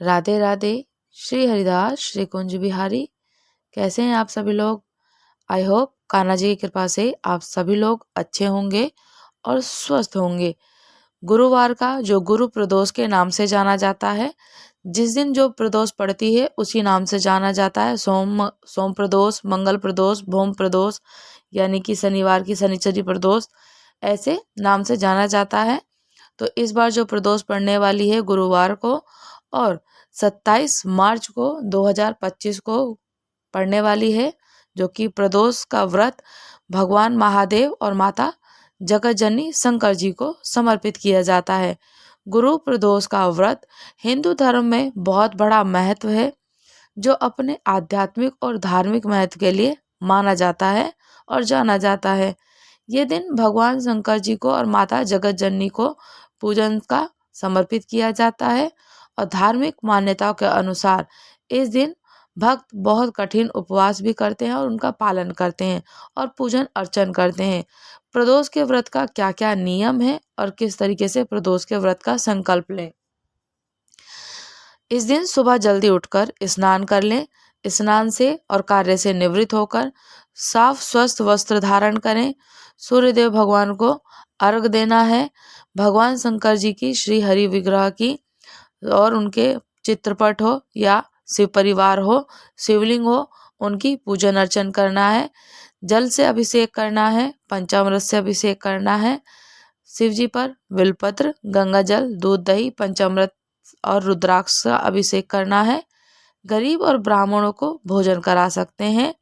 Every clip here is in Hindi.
राधे राधे। श्री हरिदास श्री कुंज बिहारी। कैसे हैं आप सभी लोग? आई होप कान्हा जी की कृपा से आप सभी लोग अच्छे होंगे और स्वस्थ होंगे। गुरुवार का जो गुरु प्रदोष के नाम से जाना जाता है, जिस दिन जो प्रदोष पड़ती है उसी नाम से जाना जाता है। सोम प्रदोष, मंगल प्रदोष, भौम प्रदोष, यानी कि शनिवार की शनिचरी प्रदोष, ऐसे नाम से जाना जाता है। तो इस बार जो प्रदोष पड़ने वाली है गुरुवार को, और 27 मार्च को 2025 को पड़ने वाली है, जो कि प्रदोष का व्रत भगवान महादेव और माता जगतजननी शंकर जी को समर्पित किया जाता है। गुरु प्रदोष का व्रत हिंदू धर्म में बहुत बड़ा महत्व है, जो अपने आध्यात्मिक और धार्मिक महत्व के लिए माना जाता है और जाना जाता है। ये दिन भगवान शंकर जी को और माता जगतजननी को पूजन का समर्पित किया जाता है। और धार्मिक मान्यताओं के अनुसार इस दिन भक्त बहुत कठिन उपवास भी करते हैं और उनका पालन करते हैं और पूजन अर्चन करते हैं। प्रदोष के व्रत का क्या क्या नियम है और किस तरीके से प्रदोष के व्रत का संकल्प लें। इस दिन सुबह जल्दी उठकर स्नान कर लें। स्नान से और कार्य से निवृत्त होकर साफ स्वस्थ वस्त्र धारण करें। सूर्यदेव भगवान को अर्घ देना है। भगवान शंकर जी की श्री हरि विग्रह की और उनके चित्रपट हो या शिव परिवार हो, शिवलिंग हो, उनकी पूजन अर्चन करना है। जल से अभिषेक करना है, पंचामृत से अभिषेक करना है। शिव जी पर बिलपत्र, गंगा जल, दूध, दही, पंचामृत और रुद्राक्ष का अभिषेक करना है। गरीब और ब्राह्मणों को भोजन करा सकते हैं।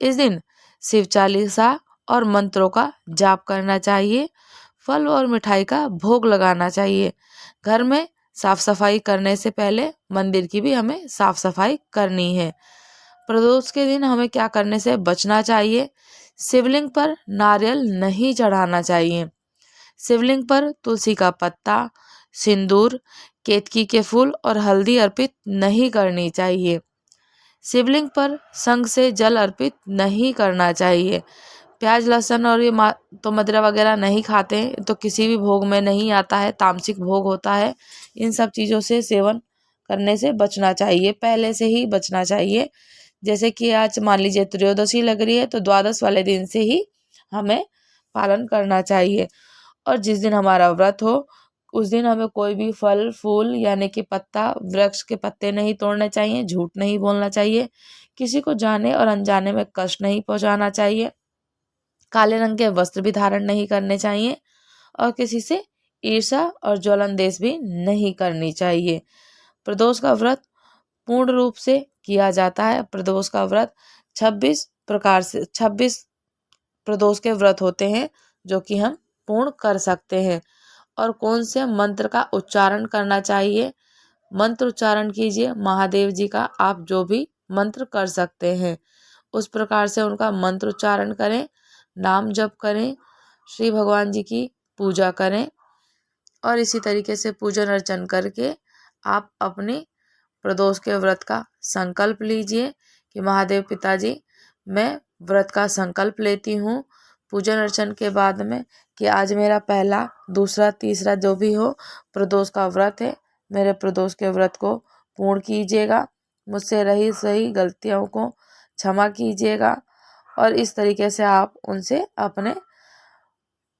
इस दिन शिव चालीसा और मंत्रों का जाप करना चाहिए। फल और मिठाई का भोग लगाना चाहिए। घर में साफ सफाई करने से पहले मंदिर की भी हमें साफ सफाई करनी है। प्रदोष के दिन हमें क्या करने से बचना चाहिए? शिवलिंग पर नारियल नहीं चढ़ाना चाहिए। शिवलिंग पर तुलसी का पत्ता, सिंदूर, केतकी के फूल और हल्दी अर्पित नहीं करनी चाहिए। शिवलिंग पर शंख से जल अर्पित नहीं करना चाहिए। प्याज, लहसुन और ये तो मदिरा वगैरह नहीं खाते हैं, तो किसी भी भोग में नहीं आता है, तामसिक भोग होता है। इन सब चीज़ों से सेवन करने से बचना चाहिए, पहले से ही बचना चाहिए। जैसे कि आज मान लीजिए त्रयोदशी लग रही है, तो द्वादश वाले दिन से ही हमें पालन करना चाहिए। और जिस दिन हमारा व्रत हो उस दिन हमें कोई भी फल फूल यानी कि पत्ता, वृक्ष के पत्ते नहीं तोड़ने चाहिए, झूठ नहीं बोलना चाहिए, किसी को जाने और अनजाने में कष्ट नहीं पहुंचाना चाहिए, काले रंग के वस्त्र भी धारण नहीं करने चाहिए और किसी से ईर्ष्या और ज्वलन देश भी नहीं करनी चाहिए। प्रदोष का व्रत पूर्ण रूप से किया जाता है। प्रदोष का व्रत 26 प्रदोष के व्रत होते हैं, जो कि हम पूर्ण कर सकते हैं। और कौन से मंत्र का उच्चारण करना चाहिए? मंत्र उच्चारण कीजिए महादेव जी का, आप जो भी मंत्र कर सकते हैं उस प्रकार से उनका मंत्र उच्चारण करें, नाम जप करें, श्री भगवान जी की पूजा करें और इसी तरीके से पूजन अर्चन करके आप अपने प्रदोष के व्रत का संकल्प लीजिए कि महादेव पिताजी, मैं व्रत का संकल्प लेती हूँ पूजन अर्चन के बाद में कि आज मेरा पहला, दूसरा, तीसरा जो भी हो प्रदोष का व्रत है, मेरे प्रदोष के व्रत को पूर्ण कीजिएगा, मुझसे रही सही गलतियों को क्षमा कीजिएगा। और इस तरीके से आप उनसे अपने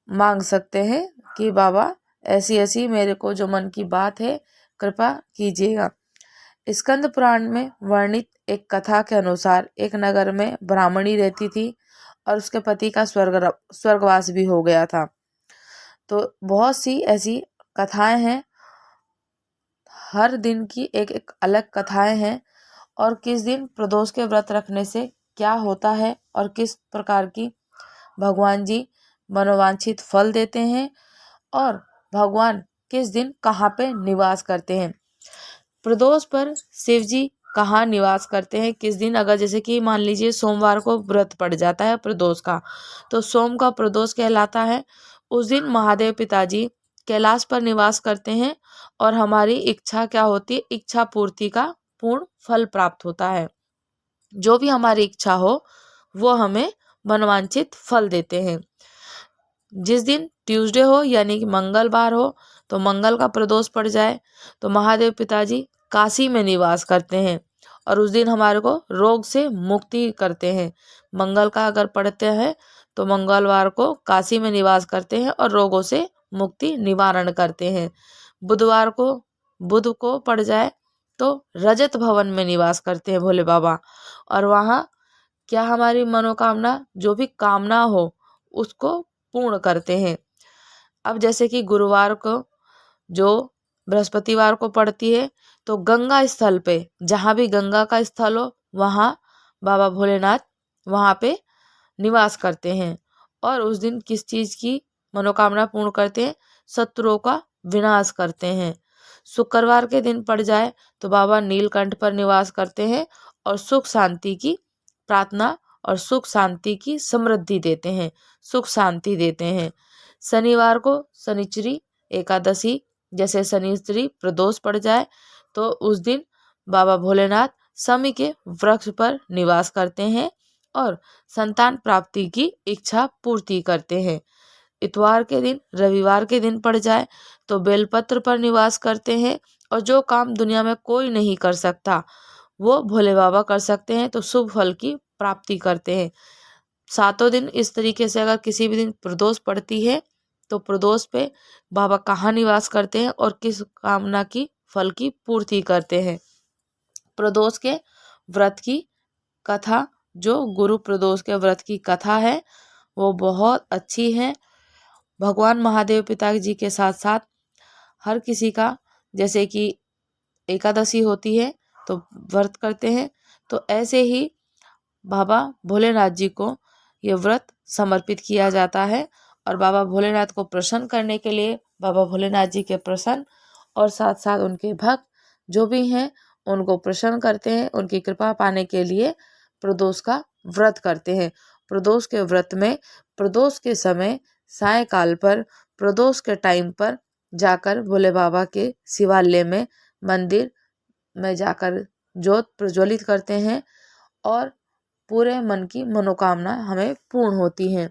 मांग सकते हैं कि बाबा ऐसी ऐसी मेरे को जो मन की बात है कृपा कीजिएगा। स्कंद पुराण में वर्णित एक कथा के अनुसार एक नगर में ब्राह्मणी रहती थी और उसके पति का स्वर्गवास भी हो गया था। तो बहुत सी ऐसी कथाएं हैं, हर दिन की एक एक अलग कथाएं हैं और किस दिन प्रदोष के व्रत रखने से क्या होता है और किस प्रकार की भगवान जी मनोवांछित फल देते हैं और भगवान किस दिन कहाँ पे निवास करते हैं। प्रदोष पर शिव जी कहाँ निवास करते हैं, किस दिन, अगर जैसे कि मान लीजिए सोमवार को व्रत पड़ जाता है प्रदोष का, तो सोम का प्रदोष कहलाता है। उस दिन महादेव पिताजी कैलाश पर निवास करते हैं और हमारी इच्छा क्या होती है, इच्छा पूर्ति का पूर्ण फल प्राप्त होता है। जो भी हमारी इच्छा हो वो हमें मनवांछित फल देते हैं। जिस दिन ट्यूसडे हो यानी कि मंगलवार हो, तो मंगल का प्रदोष पड़ जाए तो महादेव पिताजी काशी में निवास करते हैं और उस दिन हमारे को रोग से मुक्ति करते हैं। मंगल का अगर पढ़ते हैं तो मंगलवार को काशी में निवास करते हैं और रोगों से मुक्ति निवारण करते हैं। बुधवार को बुध को पड़ जाए तो रजत भवन में निवास करते हैं भोले बाबा, और वहाँ क्या हमारी मनोकामना जो भी कामना हो उसको पूर्ण करते हैं। अब जैसे कि गुरुवार को जो बृहस्पतिवार को पड़ती है तो गंगा स्थल पे, जहाँ भी गंगा का स्थल हो वहाँ बाबा भोलेनाथ वहाँ पे निवास करते हैं और उस दिन किस चीज़ की मनोकामना पूर्ण करते हैं? शत्रुओं का विनाश करते हैं। शुक्रवार के दिन पड़ जाए तो बाबा नीलकंठ पर निवास करते हैं और सुख शांति की प्रार्थना और सुख शांति की समृद्धि देते हैं, सुख शांति देते हैं। शनिवार को शनिचरी एकादशी जैसे शनिश्चरी प्रदोष पड़ जाए तो उस दिन बाबा भोलेनाथ शमी के वृक्ष पर निवास करते हैं और संतान प्राप्ति की इच्छा पूर्ति करते हैं। इतवार के दिन रविवार के दिन पड़ जाए तो बेलपत्र पर निवास करते हैं और जो काम दुनिया में कोई नहीं कर सकता वो भोले बाबा कर सकते हैं, तो शुभ फल की प्राप्ति करते हैं। 7 दिन इस तरीके से अगर किसी भी दिन प्रदोष पड़ती है तो प्रदोष पे बाबा कहाँ निवास करते हैं और किस कामना की फल की पूर्ति करते हैं। प्रदोष के व्रत की कथा, जो गुरु प्रदोष के व्रत की कथा है वो बहुत अच्छी है। भगवान महादेव पिताजी के साथ साथ हर किसी का, जैसे कि एकादशी होती है तो व्रत करते हैं, तो ऐसे ही बाबा भोलेनाथ जी को ये व्रत समर्पित किया जाता है और बाबा भोलेनाथ को प्रसन्न करने के लिए बाबा भोलेनाथ जी के प्रसन्न और साथ साथ उनके भक्त जो भी हैं उनको प्रसन्न करते हैं, उनकी कृपा पाने के लिए प्रदोष का व्रत करते हैं। प्रदोष के व्रत में प्रदोष के समय सायंकाल पर प्रदोष के टाइम पर जाकर भोले बाबा के शिवालय में मंदिर में जाकर ज्योत प्रज्वलित करते हैं और पूरे मन की मनोकामना हमें पूर्ण होती है।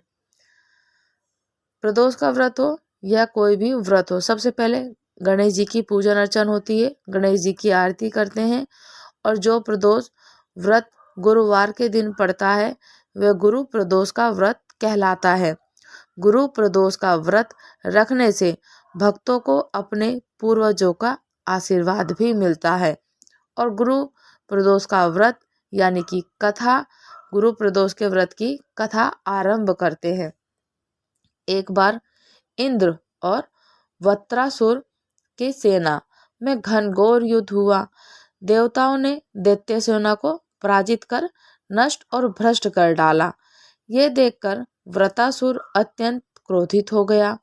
प्रदोष का व्रत हो या कोई भी व्रत हो, सबसे पहले गणेश जी की पूजन अर्चन होती है, गणेश जी की आरती करते हैं और जो प्रदोष व्रत गुरुवार के दिन पड़ता है वह गुरु प्रदोष का व्रत कहलाता है। गुरु प्रदोष का व्रत रखने से भक्तों को अपने पूर्वजों का आशीर्वाद भी मिलता है और गुरु प्रदोष का व्रत यानी कि कथा, गुरु प्रदोष के व्रत की कथा आरंभ करते हैं। एक बार इंद्र और वत्रासुर की सेना में घनघोर युद्ध हुआ। देवताओं ने दैत्य सेना को पराजित कर नष्ट और भ्रष्ट कर डाला। ये देखकर वृत्रासुर अत्यंत क्रोधित हो गया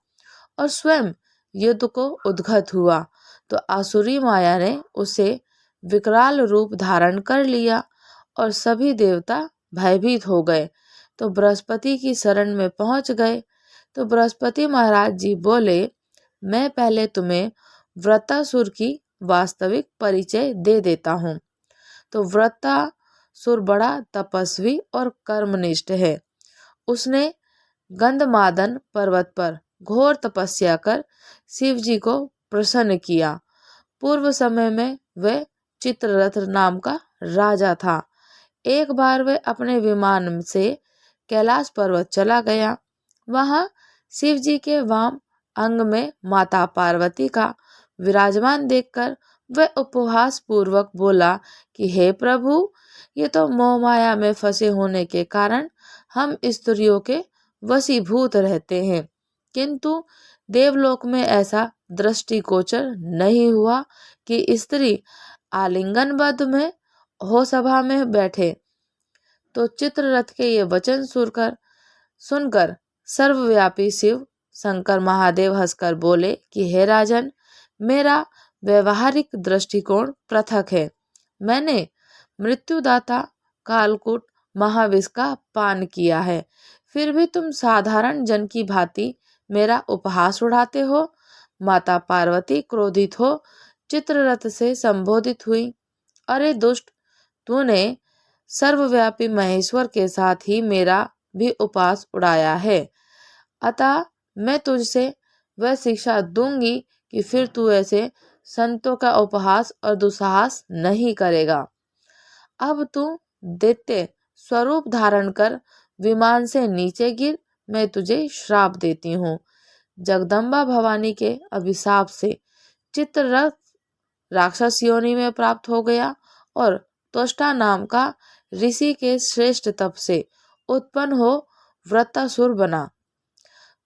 और स्वयं युद्ध को उद्गत हुआ, तो आसुरी माया ने उसे विकराल रूप धारण कर लिया और सभी देवता भयभीत हो गए, तो बृहस्पति की शरण में पहुंच गए। तो बृहस्पति महाराज जी बोले, मैं पहले तुम्हें वृत्रासुर की वास्तविक परिचय दे देता हूँ। तो वृत्रासुर बड़ा तपस्वी और कर्मनिष्ठ है। उसने गंधमादन पर्वत पर घोर तपस्या कर शिव जी को प्रसन्न किया। पूर्व समय में वह चित्ररथ नाम का राजा था। एक बार वह अपने विमान से कैलाश पर्वत चला गया। वहां शिव जी के वाम अंग में माता पार्वती का विराजमान देखकर वह उपहास पूर्वक बोला कि हे प्रभु, ये तो मोह माया में फंसे होने के कारण हम स्त्रियों के वशीभूत रहते हैं, किंतु देवलोक में ऐसा दृष्टिगोचर नहीं हुआ कि स्त्री आलिंगनबद्ध में हो सभा में बैठे। तो चित्ररथ के ये वचन सुनकर सर्वव्यापी शिव शंकर महादेव हंसकर बोले कि हे राजन, मेरा व्यवहारिक दृष्टिकोण पृथक है। मैंने मृत्युदाता कालकूट महाविष का पान किया है, फिर भी तुम साधारण जन की भांति मेरा उपहास उड़ाते हो। माता पार्वती क्रोधित हो चित्ररथ से संबोधित हुई, अरे दुष्ट, तूने सर्वव्यापी महेश्वर के साथ ही मेरा भी उपहास उड़ाया है, अतः मैं तुझसे वह शिक्षा दूंगी कि फिर तू ऐसे संतों का उपहास और दुस्साहस नहीं करेगा। अब तू दैत्य स्वरूप धारण कर विमान से नीचे गिर, मैं तुझे श्राप देती हूँ। जगदम्बा भवानी के अभिशाप से चित्ररथ राक्षस योनि में प्राप्त हो गया और त्वष्टा नाम का ऋषि के श्रेष्ठ तप से उत्पन्न हो वृत्तासुर बना।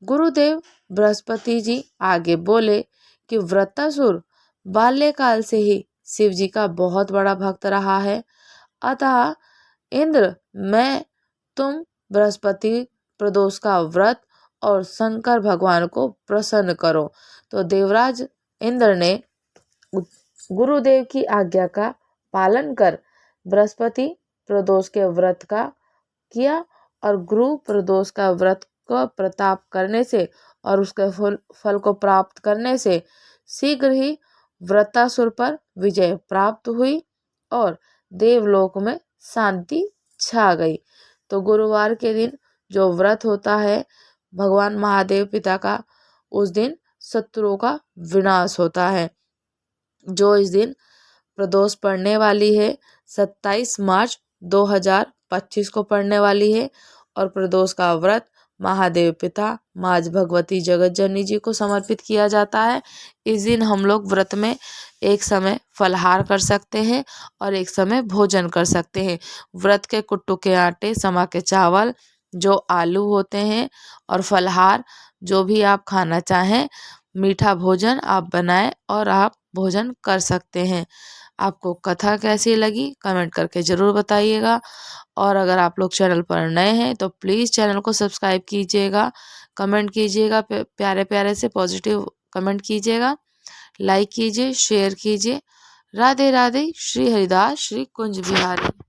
गुरुदेव बृहस्पति जी आगे बोले कि वृत्तासुर बाल्यकाल से ही शिव जी का बहुत बड़ा भक्त रहा है, अतः इंद्र मैं तुम बृहस्पति प्रदोष का व्रत और शंकर भगवान को प्रसन्न करो। तो देवराज इंद्र ने गुरुदेव की आज्ञा का पालन कर बृहस्पति प्रदोष के व्रत का किया और गुरु प्रदोष का व्रत को प्रताप करने से और उसके फल को प्राप्त करने से शीघ्र ही वृत्तासुर पर विजय प्राप्त हुई और देवलोक में शांति छा गई। तो गुरुवार के दिन जो व्रत होता है भगवान महादेव पिता का, उस दिन शत्रुओं का विनाश होता है। जो इस दिन प्रदोष पड़ने वाली है 27 मार्च 2025 को पड़ने वाली है और प्रदोष का व्रत महादेव पिता माँ भगवती जगत जननी जी को समर्पित किया जाता है। इस दिन हम लोग व्रत में एक समय फलहार कर सकते हैं और एक समय भोजन कर सकते हैं। व्रत के कुट्टू के आटे, समा के चावल, जो आलू होते हैं और फलहार जो भी आप खाना चाहें, मीठा भोजन आप बनाएं और आप भोजन कर सकते हैं। आपको कथा कैसी लगी कमेंट करके ज़रूर बताइएगा और अगर आप लोग चैनल पर नए हैं तो प्लीज़ चैनल को सब्सक्राइब कीजिएगा, कमेंट कीजिएगा, प्यारे प्यारे से पॉजिटिव कमेंट कीजिएगा, लाइक कीजिए, शेयर कीजिए। राधे राधे। श्री हरिदास श्री कुंज बिहारी।